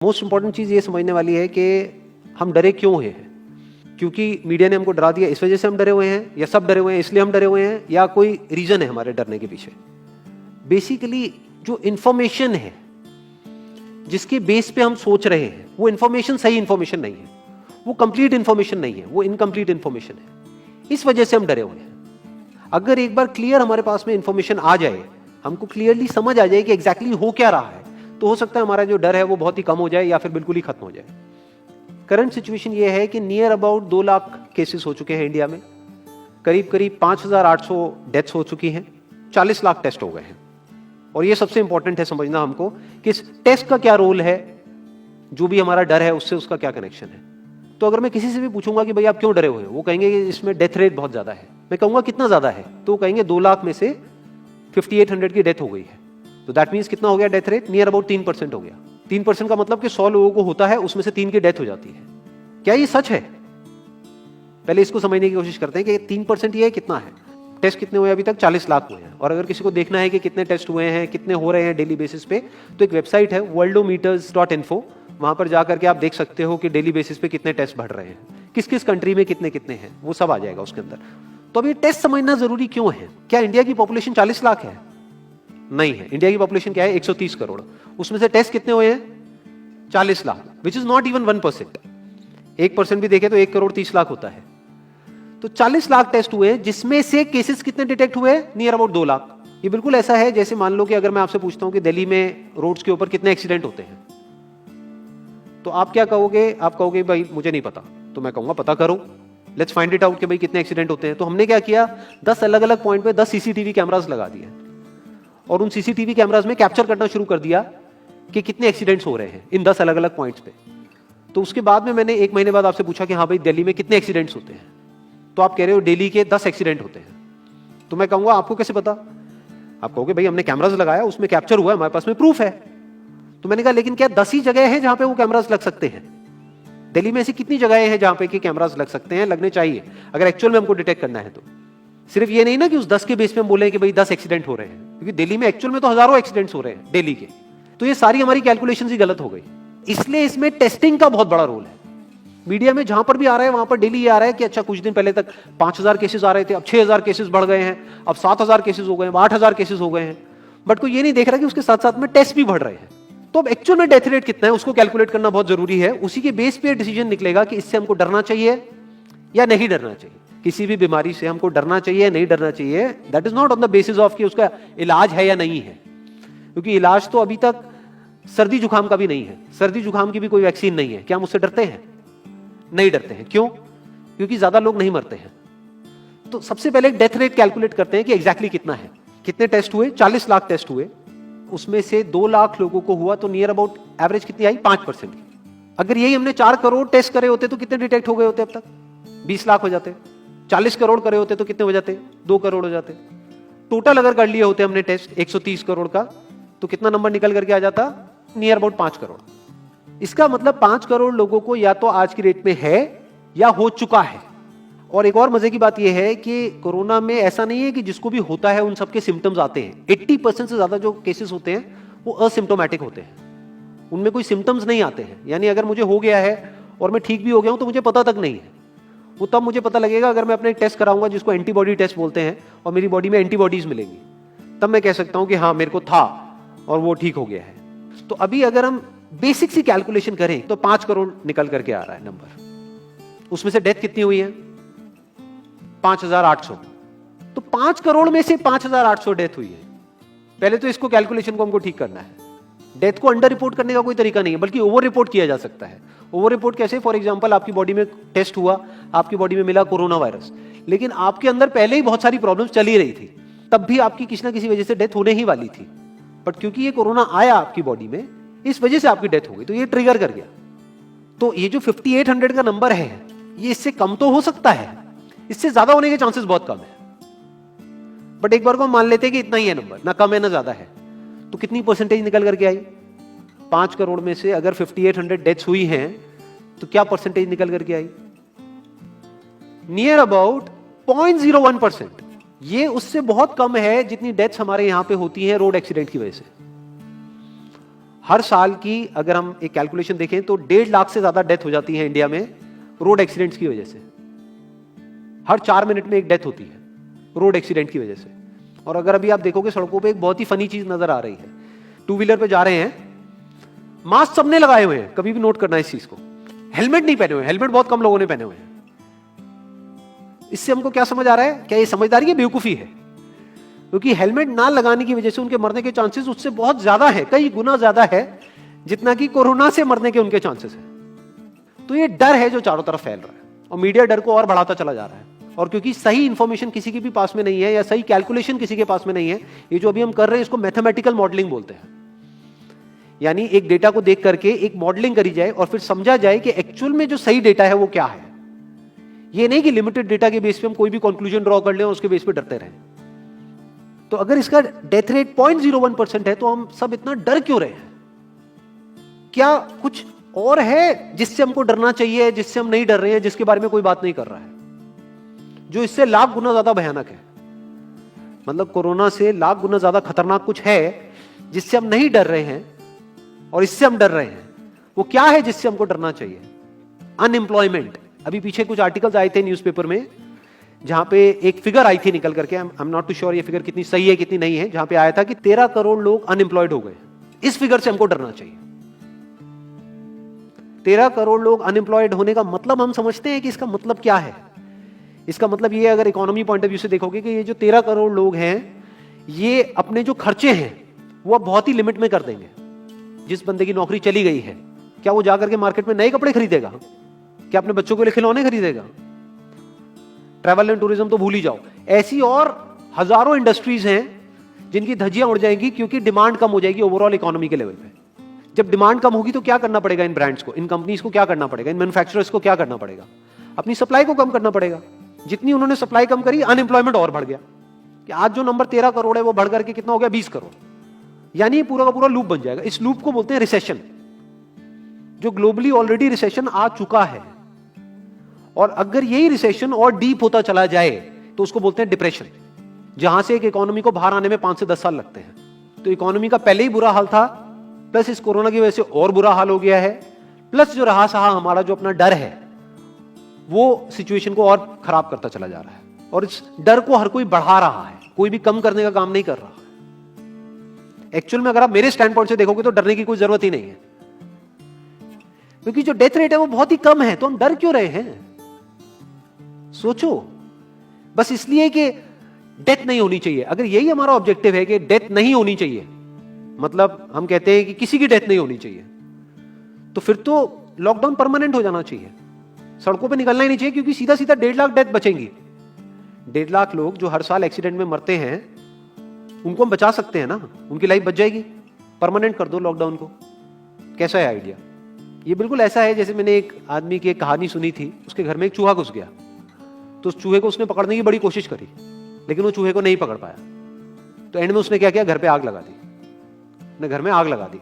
Most important चीज़ ये समझने वाली है कि हम डरे क्यों हैं। क्योंकि मीडिया ने हमको डरा दिया इस वजह से हम डरे हुए हैं, या सब डरे हुए हैं इसलिए हम डरे हुए हैं, या कोई रीजन है हमारे डरने के पीछे। बेसिकली जो इंफॉर्मेशन है जिसके बेस पे हम सोच रहे हैं वो इंफॉर्मेशन सही इंफॉर्मेशन नहीं है, वो कंप्लीट इंफॉर्मेशन नहीं है, वो इनकम्प्लीट इंफॉर्मेशन है। इस वजह से हम डरे हुए हैं। अगर एक बार क्लियर हमारे पास में इंफॉर्मेशन आ जाए, हमको क्लियरली समझ आ जाए कि एग्जैक्टली हो क्या रहा है, तो हो सकता है हमारा जो डर है वो बहुत ही कम हो जाए या फिर बिल्कुल ही खत्म हो जाए। करंट सिचुएशन ये है कि नियर अबाउट 2 लाख केसेस हो चुके हैं इंडिया में, करीब करीब 5,800 डेथ्स हो चुकी हैं, 40 लाख टेस्ट हो गए हैं। और ये सबसे इंपॉर्टेंट है समझना हमको कि इस टेस्ट का क्या रोल है, जो भी हमारा डर है उससे उसका क्या कनेक्शन है। तो अगर मैं किसी से भी पूछूंगा कि भाई आप क्यों डरे हुए हो, वो कहेंगे कि इसमें डेथ रेट बहुत ज्यादा है। मैं कहूंगा कितना ज्यादा है, तो वो कहेंगे 2 लाख में से 5800 की डेथ हो गई है। तो दैट मीन्स कितना हो गया डेथ रेट, नियर अबाउट 3% हो गया। 3% का मतलब कि 100 लोगों को होता है, उसमें से 3 की डेथ हो जाती है। क्या ये सच है? पहले इसको समझने की कोशिश करते हैं कि 3% ये कितना है। टेस्ट कितने हुए अभी तक? 40 लाख हुए हैं। और अगर किसी को देखना है कि कितने टेस्ट हुए हैं, कितने हो रहे हैं डेली बेसिस पे, तो एक वेबसाइट है worldometers.info, वहां पर जाकर के आप देख सकते हो कि डेली बेसिस पे कितने टेस्ट बढ़ रहे हैं, किस किस कंट्री में कितने कितने हैं, वो सब आ जाएगा उसके अंदर। तो अभी टेस्ट समझना जरूरी क्यों है? क्या इंडिया की पॉपुलेशन 40 लाख है? नहीं है। इंडिया की पॉपुलेशन क्या है? 130 करोड़। उसमें से टेस्ट कितने हुए हैं? 40 lakh, which is not even 1%। 1% भी देखे तो 1 करोड़ 30 लाख होता है। तो 40 लाख टेस्ट हुए, जिसमें से केसेस कितने डिटेक्ट हुए? Near about 2 lakh. ये बिल्कुल ऐसा है जैसे मान लो कि अगर मैं आपसे पूछता हूं कि दिल्ली में रोड्स के ऊपर कितने एक्सीडेंट होते हैं, तो आप क्या कहोगे? आप कहोगे भाई मुझे नहीं पता। तो मैं कहूंगा पता करो, लेट्स फाइंड इट आउट कि भाई कितने एक्सीडेंट होते हैं। तो हमने क्या किया, 10 अलग अलग पॉइंट पे 10 सीसीटीवी कैमरास लगा दिए और उन सीसीटीवी कैमरास में कैप्चर करना शुरू कर दिया कि कितने एक्सीडेंट्स हो रहे हैं इन 10 अलग अलग पॉइंट्स पे। तो उसके बाद में मैंने 1 महीने बाद आपसे पूछा कि हाँ भाई दिल्ली में कितने एक्सीडेंट्स होते हैं, तो आप कह रहे हो दिल्ली के 10 एक्सीडेंट होते हैं। तो मैं कहूंगा आपको कैसे पता? आप कहोगे भाई हमने कैमरास लगाया, उसमें कैप्चर हुआ है, हमारे पास में प्रूफ है। तो मैंने कहा लेकिन क्या 10 ही जगह है जहां पे वो कैमरास लग सकते हैं? दिल्ली में ऐसी कितनी जगहें हैं जहां पे कि कैमरास लग सकते हैं, लगने चाहिए अगर एक्चुअल में हमको डिटेक्ट करना है। तो सिर्फ ये नहीं ना कि उस 10 के बेस पे हम बोले कि भाई 10 एक्सीडेंट हो रहे हैं, क्योंकि दिल्ली में एक्चुअल में तो हजारों एक्सीडेंट्स हो रहे हैं दिल्ली के। तो ये सारी हमारी कैलकुलेशन ही गलत हो गई। इसलिए इसमें टेस्टिंग का बहुत बड़ा रोल है। मीडिया में जहां पर भी आ रहा है वहां पर डेली ये आ रहा है कि अच्छा कुछ दिन पहले तक 5,000 केसेस आ रहे थे, अब 6,000 केसेस बढ़ गए हैं, अब 7,000 केसेस हो गए हैं, 8,000 केसेस हो गए हैं। बट कोई ये नहीं देख रहा कि उसके साथ साथ में टेस्ट भी बढ़ रहे हैं। तो अब एक्चुअल में डेथ रेट कितना है उसको कैलकुलेट करना बहुत जरूरी है। उसी के बेस पे डिसीजन निकलेगा कि इससे हमको डरना चाहिए या नहीं डरना चाहिए। किसी भी बीमारी से हमको डरना चाहिए नहीं डरना चाहिए, that is not on the basis of कि उसका इलाज है या नहीं है। क्योंकि इलाज तो अभी तक सर्दी जुकाम का भी नहीं है, सर्दी जुकाम की भी कोई वैक्सीन नहीं है। क्या हम उससे डरते हैं? नहीं डरते हैं। क्यों? क्योंकि ज्यादा लोग नहीं मरते हैं। तो सबसे पहले डेथ रेट कैलकुलेट करते हैं कि एग्जैक्टली कितना है। कितने टेस्ट हुए? 40 लाख टेस्ट हुए, उसमें से 2 लाख लोगों को हुआ, तो नियर अबाउट एवरेज कितनी आई? 5% की। अगर यही हमने 4 करोड़ टेस्ट करे होते तो कितने डिटेक्ट हो गए होते? अब तक 20 लाख हो जाते। 40 करोड़ करे होते तो कितने हो जाते? 2 करोड़ हो जाते। टोटल अगर कर लिए होते हमने टेस्ट 130 करोड़ का, तो कितना नंबर निकल करके आ जाता? Near about 5 crore. इसका मतलब 5 करोड़ लोगों को या तो आज की डेट में है या हो चुका है। और एक और मजे की बात यह है कि कोरोना में ऐसा नहीं है कि जिसको भी होता है उन सबके सिम्टम्स आते हैं। 80% से ज्यादा जो केसेस होते हैं वो असिम्टोमेटिक होते हैं, उनमें कोई सिम्टम्स नहीं आते हैं। यानी अगर मुझे हो गया है और मैं ठीक भी हो गया हूं तो मुझे पता तक नहीं है। वो तब मुझे पता लगेगा अगर मैं अपने एक टेस्ट कराऊंगा जिसको एंटीबॉडी टेस्ट बोलते हैं, और मेरी बॉडी में एंटीबॉडीज मिलेंगी, तब मैं कह सकता हूं कि हाँ मेरे को था और वो ठीक हो गया है। तो अभी अगर हम बेसिक सी कैलकुलेशन करें तो 5 करोड़ निकल करके आ रहा है नंबर। उसमें से डेथ कितनी हुई है? 5,800। तो 5 करोड़ में से 5,800 डेथ हुई है। पहले तो इसको कैलकुलेशन को हमको ठीक करना है। डेथ को अंडर रिपोर्ट करने का कोई तरीका नहीं है, बल्कि ओवर रिपोर्ट किया जा सकता है। ओवर रिपोर्ट कैसे? फॉर एग्जांपल आपकी बॉडी में टेस्ट हुआ, आपकी बॉडी में मिला कोरोना वायरस, लेकिन आपके अंदर पहले ही बहुत सारी प्रॉब्लम्स चली रही थी, तब भी आपकी किसी ना किसी वजह से डेथ होने ही वाली थी। बट क्योंकि ये कोरोना आया आपकी बॉडी में, इस वजह से आपकी डेथ हो गई, तो ये ट्रिगर कर गया। तो ये जो 5800 का नंबर है, ये इससे कम तो हो सकता है, इससे ज्यादा होने के चांसेस बहुत कम है। बट एक बार को हम मान लेते हैं कि इतना ही है नंबर, ना कम है ना ज्यादा है। तो कितनी परसेंटेज निकल करके आई? 5 करोड़ में से अगर 5800 डेथ्स हुई हैं तो क्या परसेंटेज निकल करके आई? Near about 0.01%। ये उससे बहुत कम है जितनी डेथ्स हमारे यहां पे होती हैं रोड एक्सीडेंट की वजह से। हर साल की अगर हम एक कैलकुलेशन देखें तो 1.5 लाख से ज्यादा डेथ हो जाती है इंडिया में रोड एक्सीडेंट्स की वजह से। हर 4 मिनट में एक डेथ होती है रोड एक्सीडेंट की वजह से। और अगर अभी आप देखोगे सड़कों पे एक बहुत ही फनी चीज नजर आ रही है, टू व्हीलर पे जा रहे हैं, मास्क सबने लगाए हुए हैं, कभी भी नोट करना इस चीज को, हेलमेट नहीं पहने हुए, हेलमेट बहुत कम लोगों ने पहने हुए हैं। इससे हमको क्या समझ आ रहा है, क्या ये समझदारी है, बेवकूफी है? क्योंकि हेलमेट ना लगाने की वजह से उनके मरने के चांसेस उससे बहुत ज्यादा है, कई गुना ज्यादा है जितना कि कोरोना से मरने के उनके चांसेस है। तो ये डर है जो चारों तरफ फैल रहा है और मीडिया डर को और बढ़ाता चला जा रहा है। और क्योंकि सही इंफॉर्मेशन किसी के भी पास में नहीं है या सही कैलकुलेशन किसी के पास में नहीं है, ये जो अभी हम कर रहे हैं इसको मैथमेटिकल मॉडलिंग बोलते हैं। यानी एक डेटा को देख करके एक मॉडलिंग करी जाए और फिर समझा जाए कि एक्चुअल में जो सही डेटा है वो क्या है। ये नहीं कि लिमिटेड डेटा के बेस पे हम कोई भी कंक्लूजन ड्रॉ कर लें और उसके बेस पे डरते रहें। तो अगर इसका डेथ रेट 0.01% है तो हम सब इतना डर क्यों रहे हैं? क्या कुछ और है जिससे हमको डरना चाहिए, जिससे हम नहीं डर रहे हैं, जिसके बारे में कोई बात नहीं कर रहा है, जो इससे लाख गुना ज्यादा भयानक है? मतलब कोरोना से लाख गुना ज्यादा खतरनाक कुछ है जिससे हम नहीं डर रहे हैं और इससे हम डर रहे हैं। वो क्या है जिससे हमको डरना चाहिए? अनएम्प्लॉयमेंट। अभी पीछे कुछ आर्टिकल्स आए थे न्यूज़पेपर में जहां पे एक फिगर आई थी निकल करके, I am not too sure ये फिगर कितनी सही है कितनी नहीं है, जहां पे आया था कि 13 करोड़ लोग अनएम्प्लॉयड हो गए। इस फिगर से हमको डरना चाहिए। 13 करोड़ लोग अनएम्प्लॉयड होने का मतलब हम समझते हैं कि इसका मतलब क्या है? इसका मतलब ये, अगर इकोनॉमी पॉइंट ऑफ व्यू से देखोगे, कि ये जो 13 करोड़ लोग हैं ये अपने जो खर्चे हैं वो अब बहुत ही लिमिट में कर देंगे। जिस बंदे की नौकरी चली गई है, क्या वो जाकर के मार्केट में नए कपड़े खरीदेगा? क्या अपने बच्चों के लिए खिलौने खरीदेगा? ट्रैवल एंड टूरिज्म तो भूल ही जाओ। ऐसी और हजारों इंडस्ट्रीज हैं जिनकी धज्जियां उड़ जाएंगी क्योंकि डिमांड कम हो जाएगी ओवरऑल इकोनॉमी के लेवल पे। जब डिमांड कम होगी तो क्या करना पड़ेगा इन ब्रांड्स को, इन कंपनीज को क्या करना पड़ेगा, इन मैन्युफैक्चरर्स को क्या करना पड़ेगा? अपनी सप्लाई को कम करना पड़ेगा। जितनी उन्होंने सप्लाई कम करी, अनएम्प्लॉयमेंट और बढ़ गया कि आज जो नंबर 13 करोड़ है वो बढ़ करके कितना हो गया, 20 करोड़। यानी पूरा का पूरा लूप बन जाएगा। इस लूप को बोलते हैं रिसेशन, जो ग्लोबली ऑलरेडी रिसेशन आ चुका है। और अगर यही रिसेशन और डीप होता चला जाए तो उसको बोलते हैं डिप्रेशन, जहां से एक इकोनॉमी को बाहर आने में 5 से 10 साल लगते हैं। तो इकोनॉमी का पहले ही बुरा हाल था, प्लस इस कोरोना की वजह से और बुरा हाल हो गया है, प्लस जो रहा सहा हमारा जो अपना डर है वो सिचुएशन को और खराब करता चला जा रहा है। और इस डर को हर कोई बढ़ा रहा है, कोई भी कम करने का काम नहीं कर रहा है। एक्चुअल में अगर आप मेरे स्टैंड पॉइंट से देखोगे तो डरने की कोई जरूरत ही नहीं है, क्योंकि जो डेथ रेट है वो बहुत ही कम है। तो हम डर क्यों रहे हैं? सोचो। बस इसलिए कि डेथ नहीं होनी चाहिए। अगर यही हमारा ऑब्जेक्टिव है कि डेथ नहीं होनी चाहिए, मतलब हम कहते हैं कि किसी की डेथ नहीं होनी चाहिए, तो फिर तो लॉकडाउन परमानेंट हो जाना चाहिए, सड़कों पे निकलना ही नहीं चाहिए, क्योंकि सीधा सीधा 1.5 लाख डेथ बचेंगी। 1.5 लाख लोग जो हर साल एक्सीडेंट में मरते हैं उनको हम बचा सकते हैं ना, उनकी लाइफ बच जाएगी। परमानेंट कर दो लॉकडाउन को। कैसा है आइडिया? ये बिल्कुल ऐसा है जैसे मैंने एक आदमी की एक कहानी सुनी थी, उसके घर में एक चूहा घुस गया, तो उस चूहे को उसने पकड़ने की बड़ी कोशिश करी, लेकिन वो चूहे को नहीं पकड़ पाया। तो एंड में उसने क्या किया, घर पे आग लगा दी, अपने घर में आग लगा दी।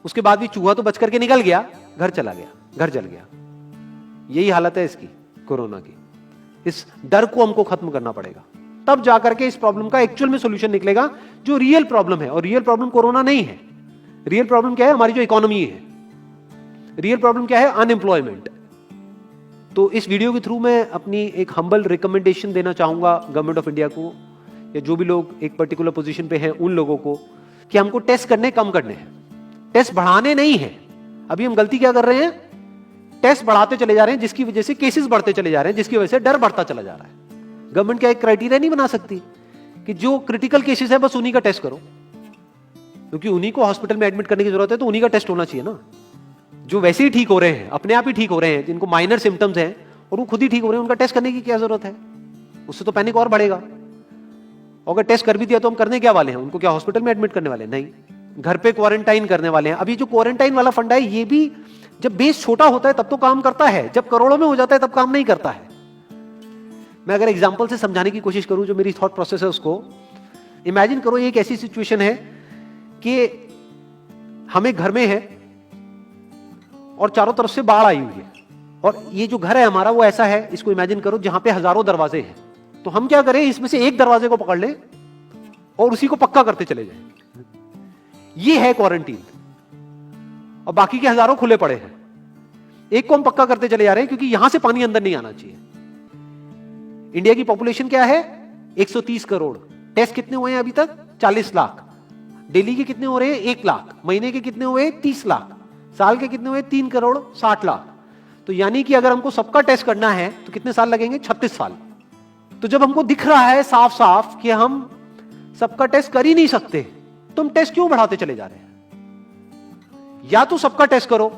उसके बाद भी चूहा तो बच करके निकल गया, घर चला गया, घर जल गया। यही हालत है इसकी, कोरोना की। इस डर को हमको खत्म करना पड़ेगा, तब जाकर के इस प्रॉब्लम का एक्चुअल में सॉल्यूशन निकलेगा, जो रियल प्रॉब्लम है। और रियल प्रॉब्लम कोरोना नहीं है। रियल प्रॉब्लम क्या है? हमारी जो इकोनॉमी है। रियल प्रॉब्लम क्या है? अनएम्प्लॉयमेंट। तो इस वीडियो के थ्रू मैं अपनी एक हम्बल रिकमेंडेशन देना चाहूंगा गवर्नमेंट ऑफ इंडिया को, या जो भी लोग एक पर्टिकुलर पोजीशन पे हैं उन लोगों को, कि हमको टेस्ट करने कम करने हैं, टेस्ट बढ़ाने नहीं है। अभी हम गलती क्या कर रहे हैं? टेस्ट बढ़ाते चले जा रहे हैं, जिसकी वजह से केसेस बढ़ते चले जा रहे हैं, जिसकी वजह से डर बढ़ता चला जा रहा है। गवर्नमेंट क्या एक क्राइटेरिया नहीं बना सकती कि जो क्रिटिकल केसेस है बस उन्हीं का टेस्ट करो, क्योंकि उन्हीं को हॉस्पिटल में एडमिट करने की जरूरत है, तो उन्हीं का टेस्ट होना चाहिए ना। जो वैसे ही ठीक हो रहे हैं, अपने आप ही ठीक हो रहे हैं, जिनको माइनर सिम्टम्स हैं और वो खुद ही ठीक हो रहे हैं, उनका टेस्ट करने की क्या जरूरत है? उससे तो पैनिक और बढ़ेगा। और अगर टेस्ट कर भी दिया तो हम करने क्या वाले हैं? उनको क्या हॉस्पिटल में एडमिट करने वाले हैं? नहीं, घर पे क्वारंटाइन करने वाले हैं। अभी जो क्वारंटाइन वाला फंडा है, ये भी जब बेस छोटा होता है तब तो काम करता है, जब करोड़ों में हो जाता है तब काम नहीं करता है। मैं अगर एग्जांपल से समझाने की कोशिश करूं, जो मेरी थॉट प्रोसेस है उसको इमेजिन करो। ये एक ऐसी सिचुएशन है कि हम एक घर में है और चारों तरफ से बाढ़ आई हुई है, और ये जो घर है हमारा वो ऐसा है, इसको इमेजिन करो, जहां पे हजारों दरवाजे हैं। तो हम क्या करें, इसमें से एक दरवाजे को पकड़ लें और उसी को पक्का करते चले जाएं। ये है क्वारंटीन, और बाकी के हजारों खुले पड़े हैं। एक को हम पक्का करते चले जा रहे हैं क्योंकि यहां से पानी अंदर नहीं आना चाहिए। इंडिया की पॉपुलेशन क्या है? 130 करोड़। टेस्ट कितने हुए हैं अभी तक? 40 लाख। दिल्ली के कितने हो रहे हैं? 1 लाख। महीने के कितने हुए? 30 लाख। साल के कितने हुए? 3 करोड़ 60 लाख। तो यानी कि अगर हमको सबका टेस्ट करना है तो कितने साल लगेंगे? 36 साल। तो जब हमको दिख रहा है साफ साफ कि हम सबका टेस्ट कर ही नहीं सकते, तो हम टेस्ट क्यों बढ़ाते चले जा रहे हैं? या तो सबका टेस्ट करो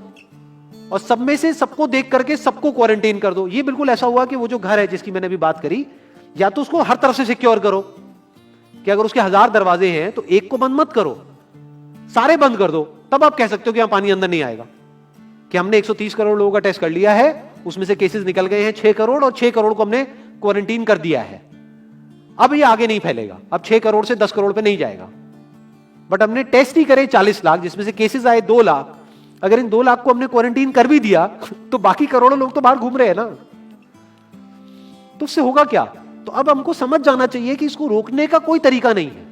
और सब में से सबको देख करके सबको क्वारंटाइन कर दो। ये बिल्कुल ऐसा हुआ कि वो जो घर है जिसकी मैंने अभी बात करी, या तो उसको हर तरफ से सिक्योर करो कि अगर उसके 1000 दरवाजे हैं तो एक को बंद मत करो, सारे बंद कर दो। तब आप कह सकते हो कि यहां पानी अंदर नहीं आएगा। कि हमने 130 करोड़ लोगों का टेस्ट कर लिया है, उसमें से केसेस निकल गए हैं 6 करोड़, और 6 करोड़ को हमने क्वारंटीन कर दिया है। अब ये आगे नहीं फैलेगा, अब 6 करोड़ से 10 करोड़ पे नहीं जाएगा। बट हमने टेस्ट ही करे 40 लाख, जिसमें से केसेस आए 2 लाख। अगर इन 2 लाख को हमने क्वारंटीन कर भी दिया तो बाकी करोड़ों लोग तो बाहर घूम रहे हैं ना, तो उससे होगा क्या? तो अब हमको समझ जाना चाहिए कि इसको रोकने का कोई तरीका नहीं है।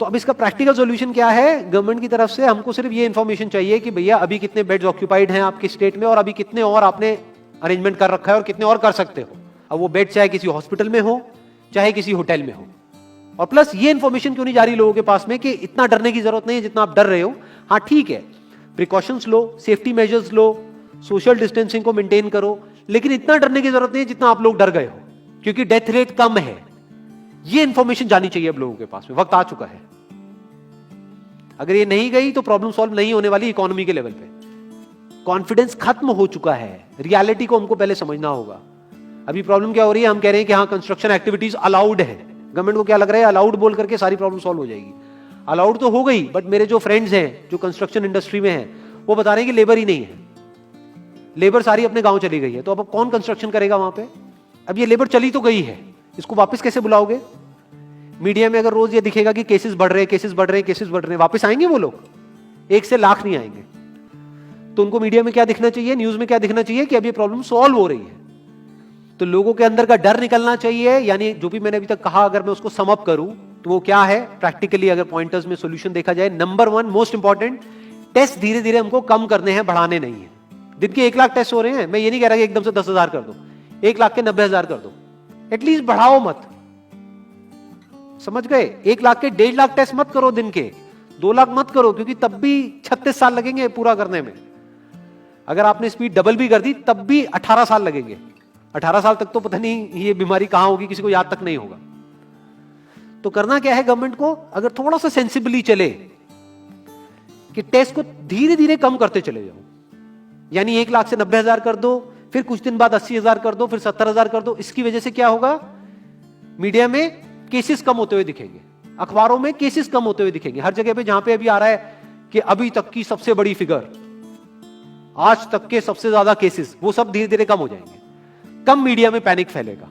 तो अब इसका प्रैक्टिकल सॉल्यूशन क्या है? गवर्नमेंट की तरफ से हमको सिर्फ ये इंफॉर्मेशन चाहिए कि भैया अभी कितने बेड्स ऑक्यूपाइड हैं आपके स्टेट में, और अभी कितने और आपने अरेंजमेंट कर रखा है, और कितने और कर सकते हो। अब वो बेड चाहे किसी हॉस्पिटल में हो चाहे किसी होटल में हो। और प्लस ये इंफॉर्मेशन क्यों नहीं जा रही लोगों के पास में कि इतना डरने की जरूरत नहीं है जितना आप डर रहे हो। हाँ ठीक है, प्रिकॉशंस लो, सेफ्टी मेजर्स लो, सोशल डिस्टेंसिंग को मेंटेन करो, लेकिन इतना डरने की जरूरत नहीं है जितना आप लोग डर गए हो, क्योंकि डेथ रेट कम है। ये इंफॉर्मेशन जानी चाहिए अब लोगों के पास में, वक्त आ चुका है। अगर ये नहीं गई तो प्रॉब्लम सॉल्व नहीं होने वाली इकोनॉमी के लेवल पे। कॉन्फिडेंस खत्म हो चुका है, रियलिटी को हमको पहले समझना होगा। अभी प्रॉब्लम क्या हो रही है? हम कह रहे हैं कि हाँ कंस्ट्रक्शन एक्टिविटीज अलाउड है। गवर्नमेंट को क्या लग रहा है? अलाउड बोल करके सारी प्रॉब्लम सॉल्व हो जाएगी। अलाउड तो हो गई, बट मेरे जो फ्रेंड्स हैं जो कंस्ट्रक्शन इंडस्ट्री में हैं, वो बता रहे हैं कि लेबर ही नहीं है, लेबर सारी अपने गांव चली गई है। तो अब कौन कंस्ट्रक्शन करेगा वहां पे? अब ये लेबर चली तो गई है, इसको वापस कैसे बुलाओगे? मीडिया में अगर रोज ये दिखेगा कि केसेस बढ़ रहे, केसेस बढ़ रहे, केसेस बढ़ रहे, वापस आएंगे वो लोग? 1 से लाख नहीं आएंगे। तो उनको मीडिया में क्या दिखना चाहिए, न्यूज में क्या दिखना चाहिए? कि अब ये प्रॉब्लम सॉल्व हो रही है। तो लोगों के अंदर का डर निकलना चाहिए। यानी जो भी मैंने अभी तक कहा, अगर मैं उसको सम अप करूं तो वो क्या है प्रैक्टिकली, अगर पॉइंटर्स में सॉल्यूशन देखा जाए। नंबर 1 मोस्ट इंपॉर्टेंट, टेस्ट धीरे धीरे हमको कम करने हैं, बढ़ाने नहीं है। दिन के 1 लाख टेस्ट हो रहे हैं, मैं ये नहीं कह रहा कि एकदम से 10,000 कर दो, 1 लाख के 90,000 कर दो, एटलीस्ट बढ़ाओ मत। समझ गए? 1 लाख के 1.5 लाख टेस्ट मत करो दिन के, 2 लाख मत करो, क्योंकि तब भी 36 साल लगेंगे पूरा करने में। अगर आपने स्पीड डबल भी कर दी तब भी 18 साल लगेंगे। 18 साल तक तो पता नहीं ये बीमारी कहां होगी, किसी को याद तक नहीं होगा। तो करना क्या है गवर्नमेंट को? अगर थोड़ा सा सेंसिबली चले कि टेस्ट को धीरे धीरे कम करते चले जाओ, यानी 1 लाख से 90,000 कर दो, फिर कुछ दिन बाद 80,000 कर दो, फिर 70,000 कर दो। इसकी वजह से क्या होगा? मीडिया में केसेस कम होते हुए दिखेंगे, अखबारों में केसेस कम होते हुए दिखेंगे, हर जगह पे जहां पे अभी आ रहा है कि अभी तक की सबसे बड़ी फिगर, आज तक के सबसे ज्यादा केसेस, वो सब धीरे धीरे कम हो जाएंगे। कम मीडिया में पैनिक फैलेगा,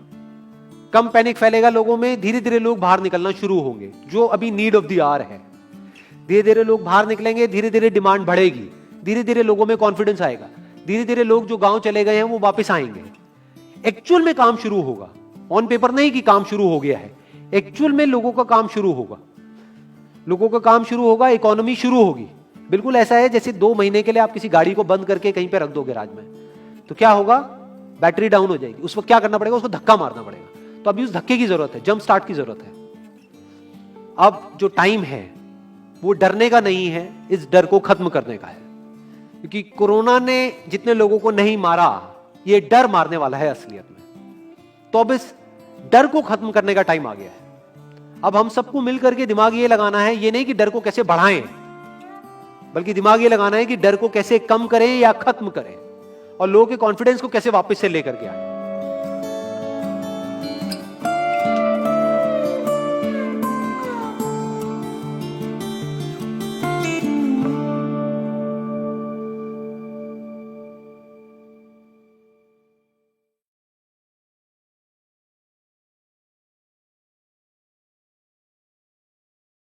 कम पैनिक फैलेगा लोगों में, धीरे धीरे लोग बाहर निकलना शुरू होंगे, जो अभी नीड ऑफ द आवर है। धीरे धीरे लोग बाहर निकलेंगे, धीरे धीरे डिमांड बढ़ेगी, धीरे धीरे लोगों में कॉन्फिडेंस आएगा, धीरे धीरे लोग जो गांव चले गए हैं वो वापस आएंगे। एक्चुअल में काम शुरू होगा, ऑन पेपर नहीं कि काम शुरू हो गया है, एक्चुअल में लोगों का काम शुरू होगा, लोगों का काम शुरू होगा, इकोनॉमी शुरू होगी। बिल्कुल ऐसा है जैसे 2 महीने के लिए आप किसी गाड़ी को बंद करके कहीं पे रख दोगे राज में, तो क्या होगा? बैटरी डाउन हो जाएगी। उस वक्त क्या करना पड़ेगा? उसको धक्का मारना पड़ेगा। तो अभी उस धक्के की जरूरत है, जंप स्टार्ट की जरूरत है। अब जो टाइम है वो डरने का नहीं है, इस डर को खत्म करने का है। क्योंकि कोरोना ने जितने लोगों को नहीं मारा, ये डर मारने वाला है असलियत में। तो अब इस डर को खत्म करने का टाइम आ गया है। अब हम सबको मिलकर के दिमाग ये लगाना है, ये नहीं कि डर को कैसे बढ़ाएं, बल्कि दिमाग ये लगाना है कि डर को कैसे कम करें या खत्म करें, और लोगों के कॉन्फिडेंस को कैसे वापस से लेकर के आए।